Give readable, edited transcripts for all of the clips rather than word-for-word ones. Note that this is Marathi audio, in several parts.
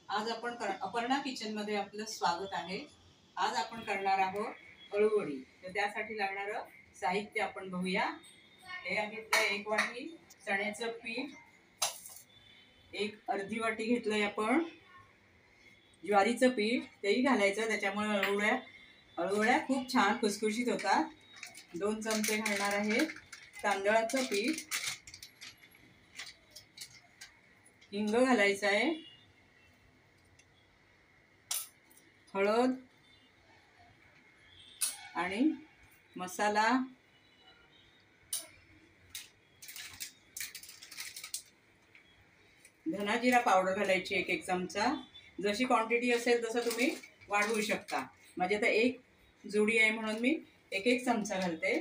आज आपण अपर्णा किचन मध्ये आपलं स्वागत आहे। आज आपण करणार आहोत अळूवडी। तर त्यासाठी लागणारं साहित्य आपण बघूया। हे घेतलंय 1 वाटी चण्याचं पीठ, एक अर्धी वाटी घेतलंय आपण ज्वारीचं पीठ, तेही घालायचं, त्याच्यामुळे अळूवड्या खूप छान खुसखुशीत होतात। 2 चमचे घालणार आहे तांदळाचं पीठ, हिंग घालायचं आहे, हळद आणि मसाला, धना जिरा पावडर घालायची 1 चमचा। जशी क्वांटिटी असेल तसं तुम्ही वाढवू शकता। म्हणजे आता 1 जोडी आहे म्हणून मी 1 चमचा घालते।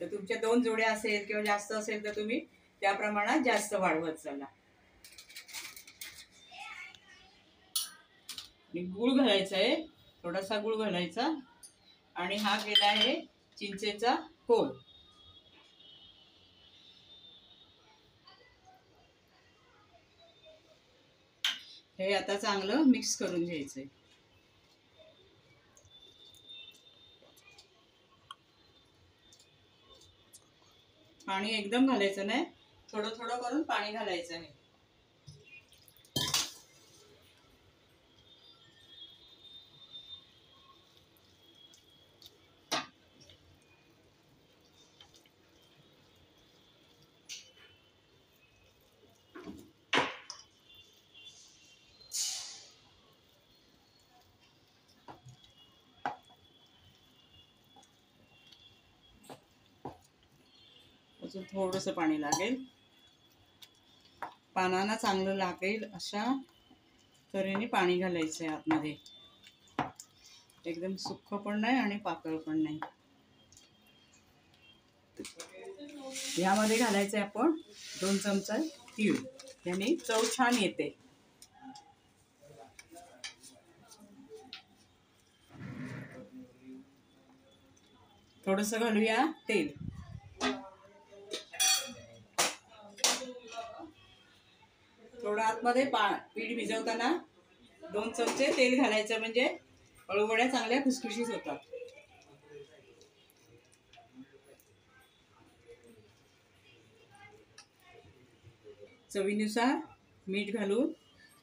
तर तुमच्या 2 जोड्या असेल किंवा जास्त असेल तर तुम्ही त्या प्रमाणात जास्त वाढवत चला। गूळ घालायचा आहे, थोडासा गूळ घालायचा, आणि हा केला आहे चिंचेचा कोळ। हे आता चांगलं मिक्स करून घ्यायचंय। पाणी एकदम घालायचं नाही, थोडं थोडं करून पाणी घालायचं आहे। अजून थोडंसं पाणी लागेल, पानांना चांगलं लागेल अशा तऱ्हेने पाणी घालायचं आहे आतमध्ये। एकदम सुक्क पण नाही आणि पातळ पण नाही। यामध्ये घालायचं आहे आपण 2 चमचा तीळ, याने चव छान येते। थोडंसं घालूया तेल, थोडं आतमध्ये पीठ भिजवताना 2 चमचे तेल घालायचं, म्हणजे अळूवड्या चांगल्या खुसखुशीत होतात। चवीनुसार मीठ घालून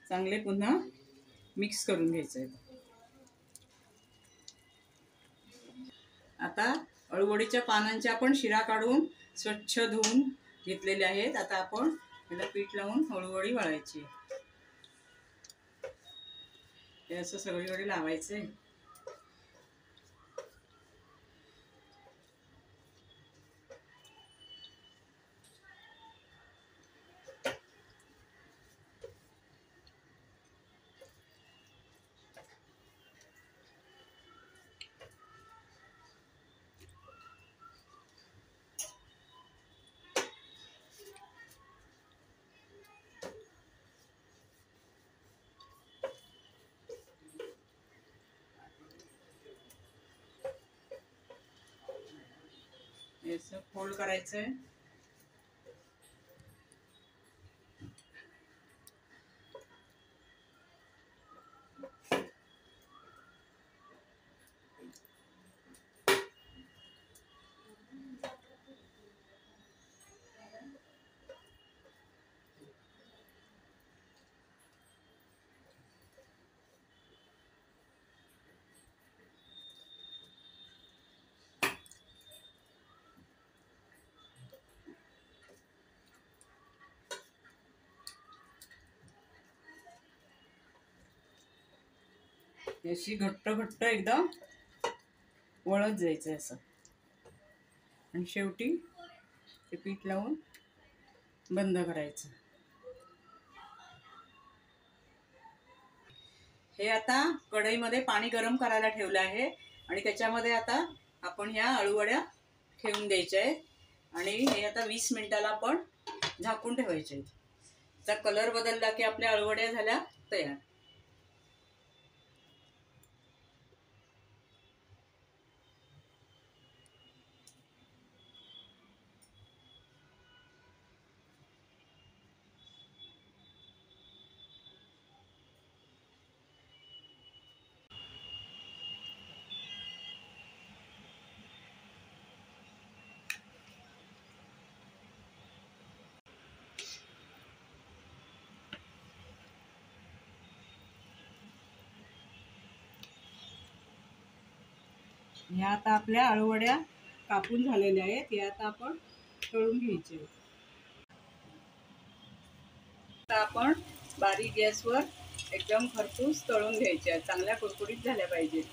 चांगले पुन्हा मिक्स करून घ्यायचं। आता अळूवडीच्या पानांच्या आपण शिरा काढून स्वच्छ धुवून घेतलेले आहेत। आता आपण त्याला पीठ लावून अळूवडी वळायची। हे असं सगळीकडे लावायचे। असं फोल्ड करायचंय। अशी घट्ट घट्ट एकदम वळत जायचं असं, आणि शेवटी ते पीठ लावून बंद करायचं। हे आता कढईमध्ये पाणी गरम करायला ठेवलं आहे, आणि त्याच्यामध्ये आता आपण ह्या अळूवड्या ठेवून द्यायच्या आहेत, आणि हे आता 20 मिनिटाला आपण झाकून ठेवायचे आहेत। त्याचा कलर बदलला की आपल्या अळूवड्या झाल्या तयार। ह्या आता आपल्या अळूवड्या कापून झालेल्या आहेत. या आता आपण तळून घ्यायचे. आता आपण बारीक गॅसवर एकदम खरपूस तळून घ्यायच्या. चांगल्या कुरकुरीत झाल्या पाहिजेत.